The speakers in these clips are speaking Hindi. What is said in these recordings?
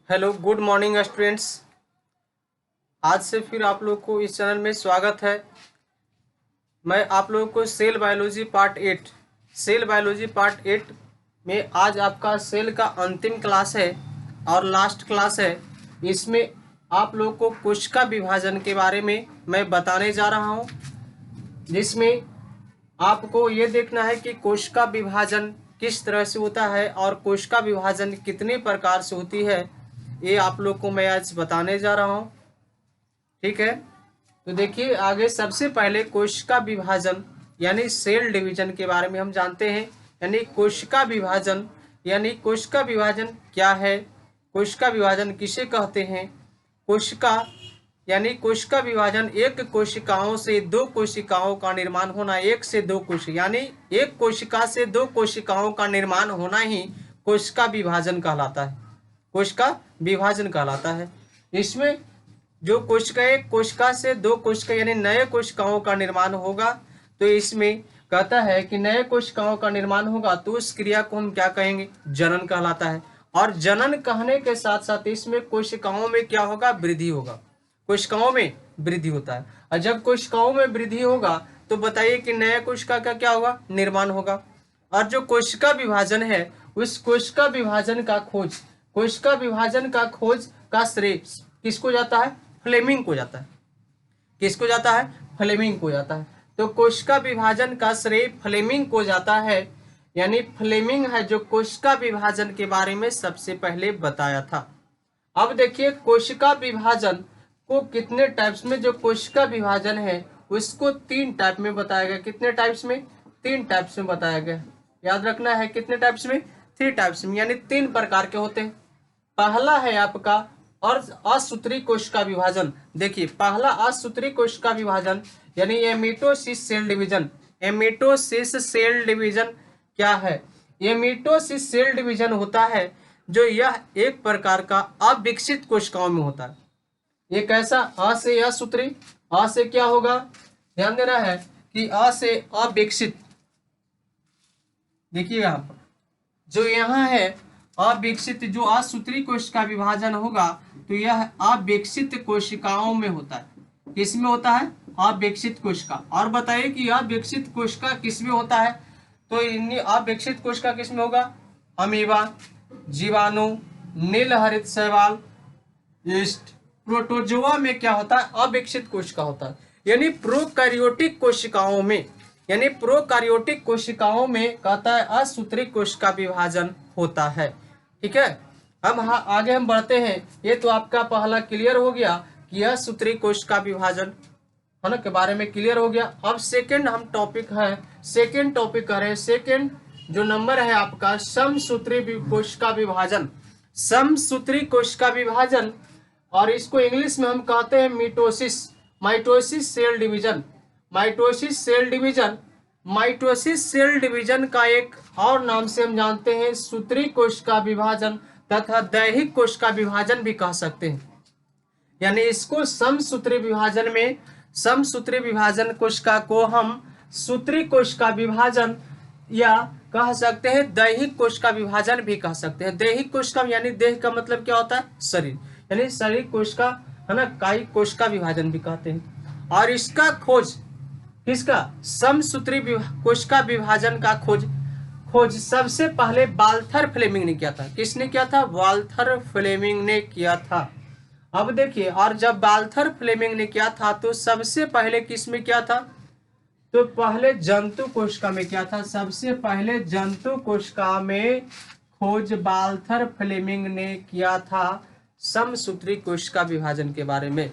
Hello good morning students. आज से फिर आप लोग को इस चैनल में स्वागत है। मैं आप लोगों को सेल बायोलॉजी पार्ट 8 में आज आपका सेल का अंतिम क्लास है और लास्ट क्लास है। इसमें आप लोग को कोशिका विभाजन के बारे में मैं बताने जा रहा हूँ, जिसमें आपको ये देखना है कि कोशिका विभाजन किस तरह से होता है और कोशिका विभाजन कितने प्रकार से होती है। ये आप लोग को मैं आज बताने जा रहा हूँ, ठीक है। तो देखिए, आगे सबसे पहले कोशिका विभाजन यानी सेल डिवीजन के बारे में हम जानते हैं। यानी कोशिका विभाजन क्या है, कोशिका विभाजन किसे कहते हैं। कोशिका विभाजन एक कोशिकाओं से दो कोशिकाओं का निर्माण होना, एक से दो कोशिका यानी एक कोशिका से दो कोशिकाओं का निर्माण होना ही कोशिका विभाजन कहलाता है। कोशिका विभाजन कहलाता है। इसमें जो कोशिका से दो कोशिका यानी नए कोशिकाओं का निर्माण होगा, तो इसमें कहता है कि नए कोशिकाओं का निर्माण होगा तो उस क्रिया को हम क्या कहेंगे, जनन कहलाता है। और जनन कहने के साथ साथ इसमें कोशिकाओं में क्या होगा, वृद्धि होगा। कोशिकाओं में वृद्धि होता है, और जब कोशिकाओं में वृद्धि होगा तो बताइए कि नया कोशिका का क्या होगा, निर्माण होगा। और जो कोशिका विभाजन है, उस कोशिका विभाजन का खोज का श्रेय किसको जाता है, फ्लेमिंग को जाता है। किसको जाता है, फ्लेमिंग को जाता है। तो कोशिका विभाजन का श्रेय फ्लेमिंग को जाता है। यानी फ्लेमिंग है जो कोशिका विभाजन के बारे में सबसे पहले बताया था। अब देखिए, कोशिका विभाजन को कितने टाइप्स में, जो कोशिका विभाजन है उसको 3 टाइप में बताया गया। कितने टाइप्स में, 3 टाइप्स में बताया गया। याद रखना है कितने टाइप्स में, 3 टाइप्स में, यानी 3 प्रकार के होते हैं। पहला है आपका और असूत्री कोशिका विभाजन। देखिए, पहला असूत्री कोशिका विभाजन यानी एमिटोसिस सेल डिवीजन। एमिटोसिस सेल डिवीजन क्या है, एमिटोसिस सेल डिवीजन होता है जो यह एक प्रकार का अविकसित कोशिकाओं में होता है। ये कैसा, अ से असूत्री, अ से क्या होगा, ध्यान देना है कि अ से अविकसित। देखिए यहाँ पर जो यहाँ है अविकसित, जो असूत्री कोशिका विभाजन होगा तो यह अविकसित कोशिकाओं में होता है। किसमें होता है, अविकसित कोशिका। और बताइए कि अविकसित कोशिका किसमें होता है, तो इन अविकसित कोशिका किसमें होगा, अमीबा, जीवाणु, नीलहरित शैवाल, यीस्ट, प्रोटोजोआ में क्या होता है, अविकसित कोशिका होता है। यानी प्रोकैरियोटिक कोशिकाओं में कहता है असूत्री कोशिका विभाजन होता है, ठीक है। अब आगे हम बढ़ते हैं। ये तो आपका पहला क्लियर हो गया कि असूत्री कोशिका विभाजन है ना के बारे में क्लियर हो गया। अब सेकंड हम टॉपिक कर रहे हैं। सेकंड जो नंबर है आपका समसूत्री कोशिका विभाजन। समसूत्री कोशिका विभाजन, और इसको इंग्लिश में हम कहते हैं माइटोसिस सेल डिवीजन का एक और नाम से हम जानते हैं सूत्री कोशिका विभाजन तथा दैहिक कोशिका विभाजन भी कह सकते हैं। यानी इसको समसूत्री विभाजन कोशिका को हम सूत्री कोशिका विभाजन या कह सकते हैं दैहिक कोशिका विभाजन भी कह सकते हैं। दैहिक कोशिका यानी देह का मतलब क्या होता है, शरीर, यानी शरीर कोशिका है ना, कायिक कोशिका विभाजन भी कहते हैं। और इसका खोज किसका, समसूत्री कोशिका विभाजन का खोज सबसे पहले वाल्थर फ्लेमिंग ने किया था। किसने किया था, वाल्थर फ्लेमिंग ने किया था। अब देखिए, और जब वाल्थर फ्लेमिंग ने किया था तो सबसे पहले किस में किया था, तो पहले जंतु कोशिका में किया था। सबसे पहले जंतु कोशिका में खोज वाल्थर फ्लेमिंग ने किया था समसूत्री कोशिका विभाजन के बारे में।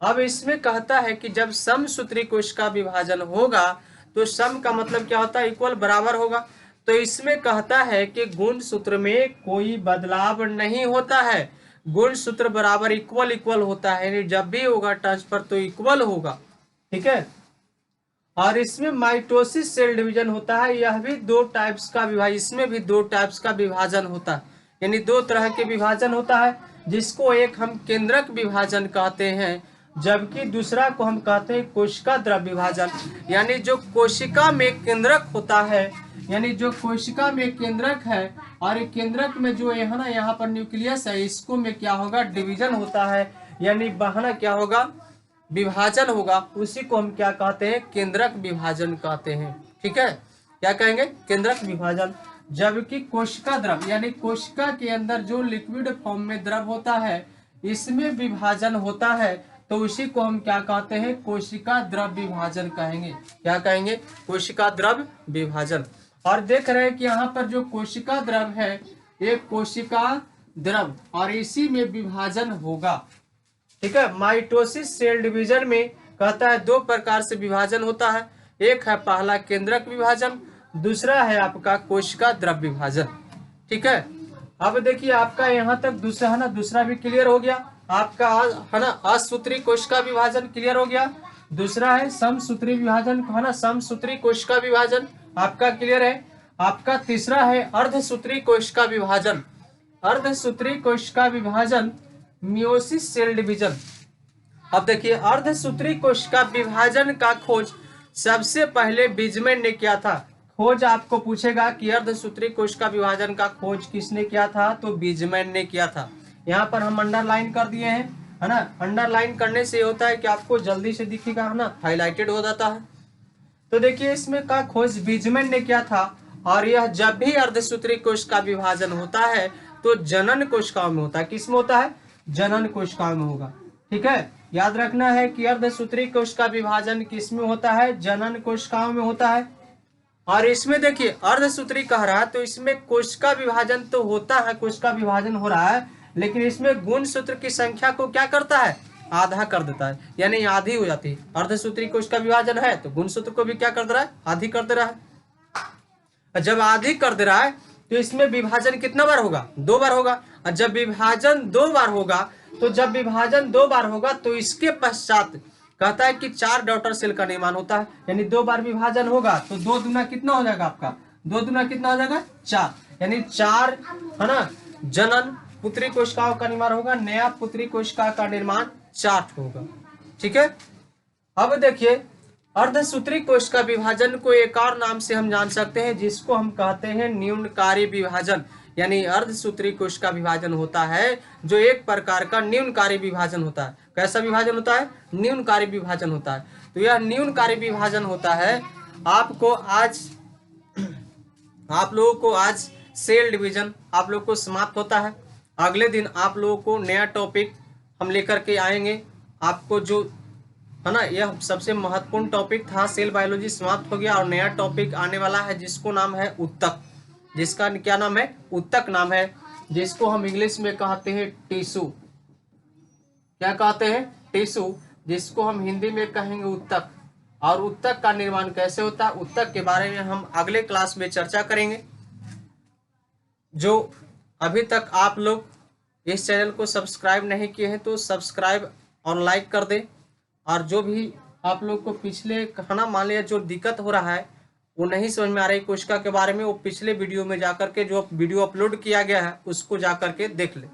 अब इसमें कहता है कि जब समसूत्री कोशिका विभाजन होगा तो सम का मतलब क्या होता है, इक्वल, बराबर होगा। तो इसमें कहता है कि गुणसूत्र में कोई बदलाव नहीं होता है। गुणसूत्र बराबर इक्वल होता है, यानी जब भी होगा ट्रांसफर तो इक्वल होगा, ठीक है। और इसमें माइटोसिस सेल डिवीजन होता है। यह भी 2 टाइप्स का विभाजन, इसमें भी 2 टाइप्स का विभाजन होता है, यानी 2 तरह के विभाजन होता है, जिसको एक हम केंद्रक विभाजन कहते हैं, जबकि दूसरा को हम कहते हैं कोशिका द्रव विभाजन। यानी जो कोशिका में केंद्रक होता है यानी जो कोशिका में केंद्रक है और ये केंद्रक में जो है ना यहाँ पर न्यूक्लियस है, इसको में क्या होगा, डिवीजन होता है, यानी बहना क्या होगा, विभाजन होगा, उसी को हम क्या कहते हैं, केंद्रक विभाजन कहते हैं। ठीक है, क्या कहेंगे, केंद्रक विभाजन। जबकि कोशिका द्रव यानी कोशिका के अंदर जो लिक्विड फॉर्म में द्रव होता है, इसमें विभाजन होता है, तो उसी को हम क्या कहते हैं, कोशिका द्रव विभाजन कहेंगे। क्या कहेंगे, कोशिका द्रव विभाजन। और देख रहे हैं कि यहाँ पर जो कोशिका द्रव है, एक कोशिका द्रव और इसी में विभाजन होगा। ठीक है, माइटोसिस सेल डिवीजन में कहता है 2 प्रकार से विभाजन होता है, एक है पहला केंद्रक विभाजन, दूसरा है आपका कोशिका द्रव विभाजन। ठीक है, अब देखिए आपका यहाँ तक दूसरा है ना, दूसरा भी क्लियर हो गया आपका है ना, असूत्री कोशिका विभाजन क्लियर हो गया। दूसरा है समसूत्री विभाजन है ना, समसूत्री कोशिका विभाजन आपका क्लियर है। आपका तीसरा है अर्धसूत्री कोशिका विभाजन, अर्धसूत्री कोशिका विभाजन, मियोसिस सेल डिवीजन। अब देखिए अर्धसूत्री कोशिका विभाजन का खोज सबसे पहले बीजमैन ने किया था। खोज आपको पूछेगा कि अर्धसूत्री कोशिका विभाजन का खोज किसने किया था, तो बीजमैन ने किया था। यहाँ पर हम अंडरलाइन कर दिए हैं, है ना। अंडरलाइन करने से होता है कि आपको जल्दी से दिखेगा, है ना, हाईलाइटेड हो जाता है। तो देखिए इसमें का खोज बीजमैन ने किया था। और यह जब भी अर्धसूत्री कोशिका विभाजन होता है तो जनन कोशिकाओं में होता है। किसमें होता है, जनन कोशिकाओं में होगा। ठीक है, याद रखना है कि अर्धसूत्री कोशिका विभाजन किसमें होता है, जनन कोशिकाओं में होता है। और इसमें देखिए अर्धसूत्री कह रहा है तो इसमें कोशिका विभाजन तो होता है, कोशिका विभाजन हो रहा है, लेकिन इसमें गुणसूत्र की संख्या को क्या करता है, आधा कर देता है, यानी आधी हो जाती है। अर्धसूत्री कोशिका विभाजन है तो गुणसूत्र को भी क्या कर दे रहा है, आधी कर दे रहा है। जब आधी कर दे रहा है तो इसमें विभाजन कितना बार होगा, 2 बार होगा। और जब विभाजन 2 बार होगा तो इसके पश्चात कहता है कि 4 डॉटर सेल का निर्माण होता है। यानी 2 बार विभाजन होगा तो 2 दूना कितना हो जाएगा आपका, 2 दूना कितना हो जाएगा, 4, यानी 4 है ना, जनन पुत्री कोशिकाओं का निर्माण होगा, नया पुत्री कोशिका का निर्माण 4 होगा। ठीक है, अब देखिए अर्धसूत्री कोशिका विभाजन को एक और नाम से हम जान सकते हैं, जिसको हम कहते हैं न्यूनकारी विभाजन। यानी अर्धसूत्री कोशिका विभाजन होता है जो एक प्रकार का न्यूनकारी विभाजन होता है। कैसा विभाजन होता है, न्यूनकारी विभाजन होता है। तो यह न्यूनकारी विभाजन होता है। आप लोगों को आज सेल डिवीजन आप लोग को समाप्त होता है। अगले दिन आप लोगों को नया टॉपिक हम लेकर के आएंगे। आपको जो है ना, यह सबसे महत्वपूर्ण टॉपिक था, सेल बायोलॉजी समाप्त हो गया और नया टॉपिक आने वाला है जिसको नाम है उत्तक, जिसका क्या नाम है, उत्तक नाम है, जिसको हम इंग्लिश में कहते हैं टिश्यू। क्या कहते हैं, टिश्यू, जिसको हम हिंदी में कहेंगे उत्तक। और उत्तक का निर्माण कैसे होता है, उत्तक के बारे में हम अगले क्लास में चर्चा करेंगे। जो अभी तक आप लोग इस चैनल को सब्सक्राइब नहीं किए हैं तो सब्सक्राइब और लाइक कर दें। और जो भी आप लोग को पिछले खाना मान लिया जो दिक्कत हो रहा है, वो नहीं समझ में आ रही कोशिका के बारे में, वो पिछले वीडियो में जाकर के जो वीडियो अपलोड किया गया है उसको जाकर के देख ले।